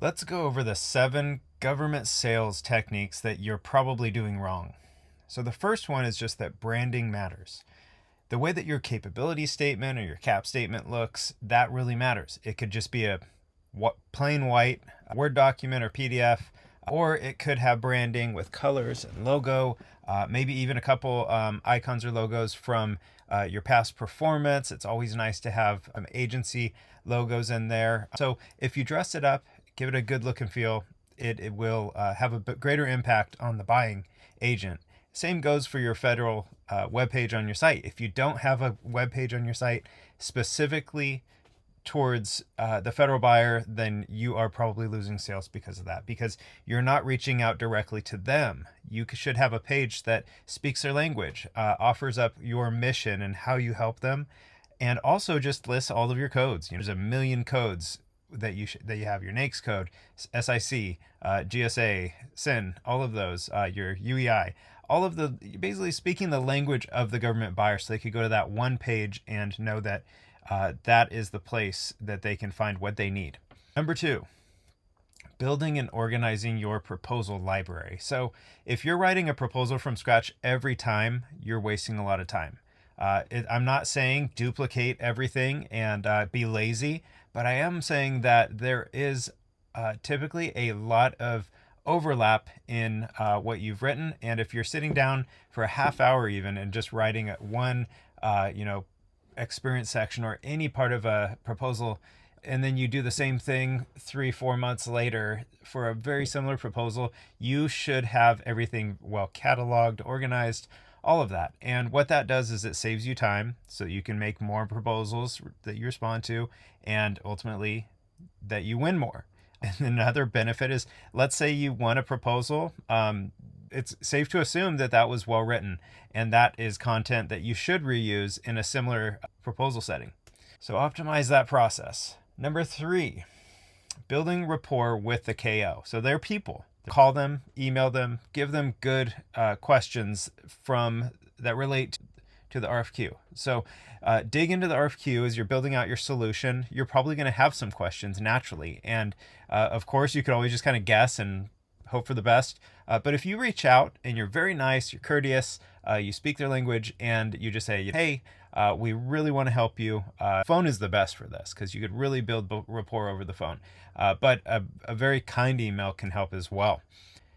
Let's go over the 7 government sales techniques that you're probably doing wrong. So, the first one is just that branding matters. The way that your capability statement or your cap statement looks, that really matters. It could just be a plain white Word document or PDF, or it could have branding with colors and logo, maybe even a couple icons or logos from your past performance. It's always nice to have agency logos in there. So if you dress it up, give it a good look and feel, it will have a greater impact on the buying agent. Same goes for your federal web page on your site. If you don't have a web page on your site specifically towards the federal buyer, then you are probably losing sales because of that, because you're not reaching out directly to them. You should have a page that speaks their language, offers up your mission and how you help them, and also just lists all of your codes. There's a million codes that you have: your NAICS code, SIC, GSA, SIN, all of those, your UEI, all of the, basically speaking the language of the government buyer, so they could go to that one page and know that that is the place that they can find what they need. Number 2, building and organizing your proposal library. So if you're writing a proposal from scratch every time, you're wasting a lot of time. I'm not saying duplicate everything and be lazy, but I am saying that there is typically a lot of overlap in what you've written. And if you're sitting down for a half hour even and just writing one, experience section or any part of a proposal, and then you do the same thing 3-4 months later for a very similar proposal, you should have everything well cataloged, organized, all of that. And what that does is it saves you time so you can make more proposals that you respond to, and ultimately that you win more. And another benefit is, let's say you won a proposal, it's safe to assume that that was well written, and that is content that you should reuse in a similar proposal setting. So optimize that process. Number 3, building rapport with the KO. So they're people. Call them, email them, give them good questions from that relate to the RFQ. So dig into the RFQ as you're building out your solution. You're probably going to have some questions naturally. And of course, you could always just kind of guess and hope for the best. But if you reach out and you're very nice, you're courteous, you speak their language, and you just say, hey, we really want to help you. Phone is the best for this because you could really build rapport over the phone. But a very kind email can help as well.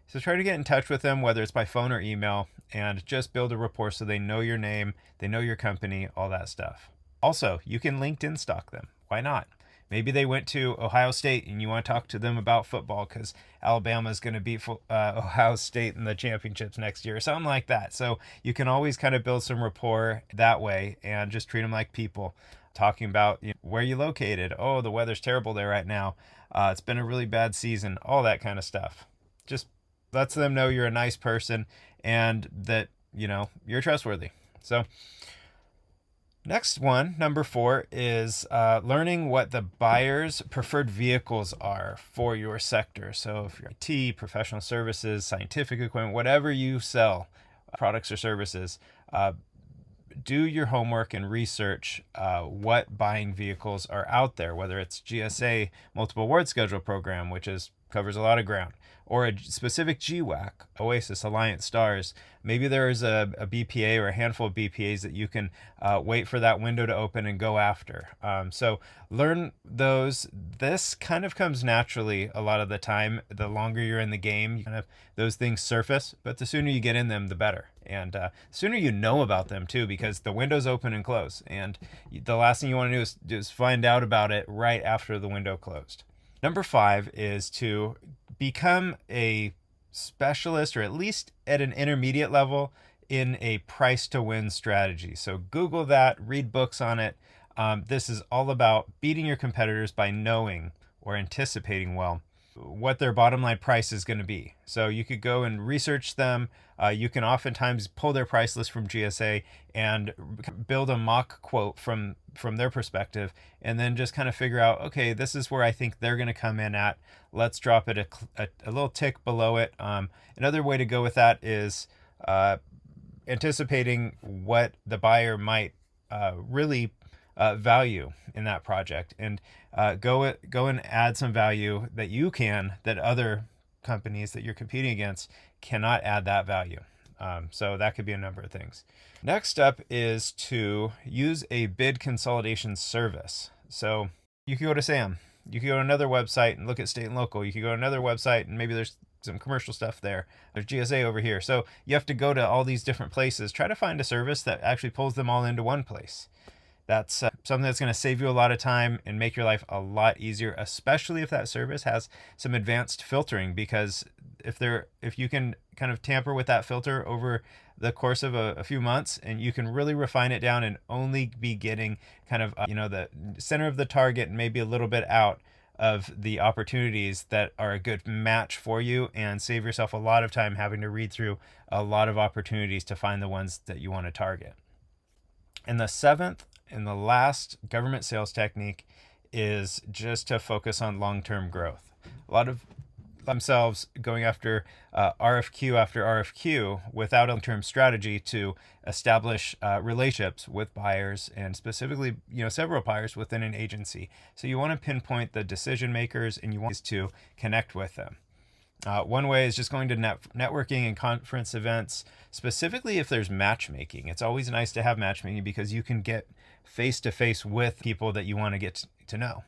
So try to get in touch with them, whether it's by phone or email, and just build a rapport so they know your name, they know your company, all that stuff. Also, you can LinkedIn stalk them. Why not? Maybe they went to Ohio State and you want to talk to them about football because Alabama is going to beat Ohio State in the championships next year or something like that. So you can always kind of build some rapport that way and just treat them like people. Talking about where you located. Oh, the weather's terrible there right now. It's been a really bad season. All that kind of stuff. Just lets them know you're a nice person and that, you're trustworthy. So next one, number 4, is learning what the buyer's preferred vehicles are for your sector. So if you're IT, professional services, scientific equipment, whatever you sell, products or services, do your homework and research what buying vehicles are out there, whether it's GSA multiple award schedule program, which covers a lot of ground, or a specific GWAC, Oasis, Alliance, Stars. Maybe there is a BPA or a handful of BPAs that you can wait for that window to open and go after. So learn those. This kind of comes naturally a lot of the time. The longer you're in the game, those things surface, but the sooner you get in them, the better. And sooner you know about them too, because the windows open and close. And the last thing you want to do is just find out about it right after the window closed. Number 5 is to become a specialist, or at least at an intermediate level, in a price to win strategy. So Google that, read books on it. This is all about beating your competitors by knowing or anticipating what their bottom line price is going to be. So you could go and research them. You can oftentimes pull their price list from GSA and build a mock quote from their perspective, and then just kind of figure out, okay, this is where I think they're going to come in at. Let's drop it a little tick below it. Another way to go with that is anticipating what the buyer might really value in that project, and go and add some value that other companies that you're competing against cannot add that value. So that could be a number of things. Next up is to use a bid consolidation service. So you could go to SAM. You could go to another website and look at state and local. You could go to another website and maybe there's some commercial stuff there. There's GSA over here. So you have to go to all these different places. Try to find a service that actually pulls them all into one place. That's something that's going to save you a lot of time and make your life a lot easier, especially if that service has some advanced filtering, because if you can kind of tamper with that filter over the course of a few months, and you can really refine it down and only be getting kind of the center of the target and maybe a little bit out of the opportunities that are a good match for you, and save yourself a lot of time having to read through a lot of opportunities to find the ones that you want to target. And the seventh and the last government sales technique is just to focus on long-term growth. A lot of themselves going after RFQ after RFQ without a long-term strategy to establish relationships with buyers, and specifically, several buyers within an agency. So you want to pinpoint the decision makers, and you want to connect with them. One way is just going to networking and conference events, specifically if there's matchmaking. It's always nice to have matchmaking because you can get face-to-face with people that you want to get to know.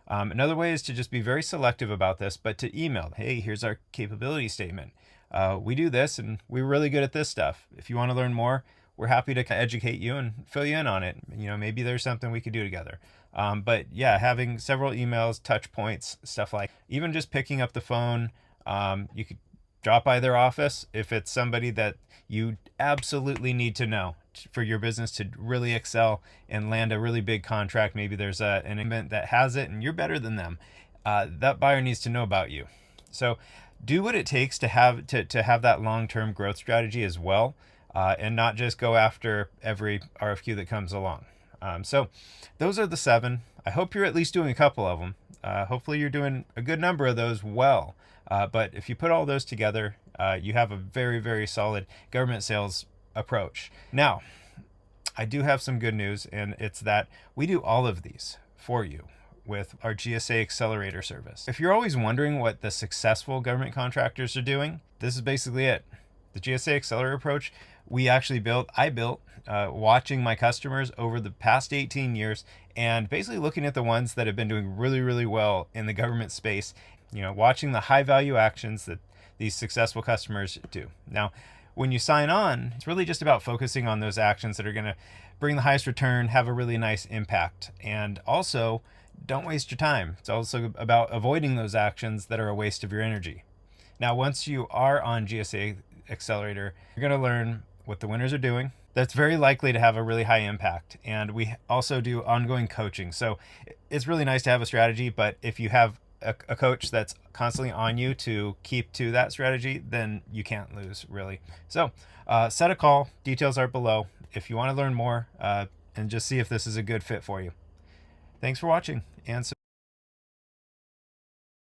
Another way is to just be very selective about this, but to email, hey, here's our capability statement. We do this and we're really good at this stuff. If you want to learn more, we're happy to educate you and fill you in on it. Maybe there's something we could do together. But yeah, having several emails, touch points, stuff like even just picking up the phone. You could drop by their office if it's somebody that you absolutely need to know for your business to really excel and land a really big contract. Maybe there's an event that has it and you're better than them. That buyer needs to know about you. So do what it takes to have that long-term growth strategy as well, and not just go after every RFQ that comes along. So those are the 7. I hope you're at least doing a couple of them. Hopefully you're doing a good number of those well. But if you put all those together, you have a very, very solid government sales approach. Now, I do have some good news, and it's that we do all of these for you with our GSA Accelerator service. If you're always wondering what the successful government contractors are doing, this is basically it. The GSA Accelerator approach I built watching my customers over the past 18 years, and basically looking at the ones that have been doing really, really well in the government space, watching the high value actions that these successful customers do. Now, when you sign on, it's really just about focusing on those actions that are going to bring the highest return, have a really nice impact, and also don't waste your time. It's also about avoiding those actions that are a waste of your energy. Now, once you are on GSA Accelerator, you're going to learn what the winners are doing. That's very likely to have a really high impact. And we also do ongoing coaching. So it's really nice to have a strategy, but if you have a coach that's constantly on you to keep to that strategy, then you can't lose, really. So set a call. Details are below if you want to learn more, and just see if this is a good fit for you. Thanks for watching, and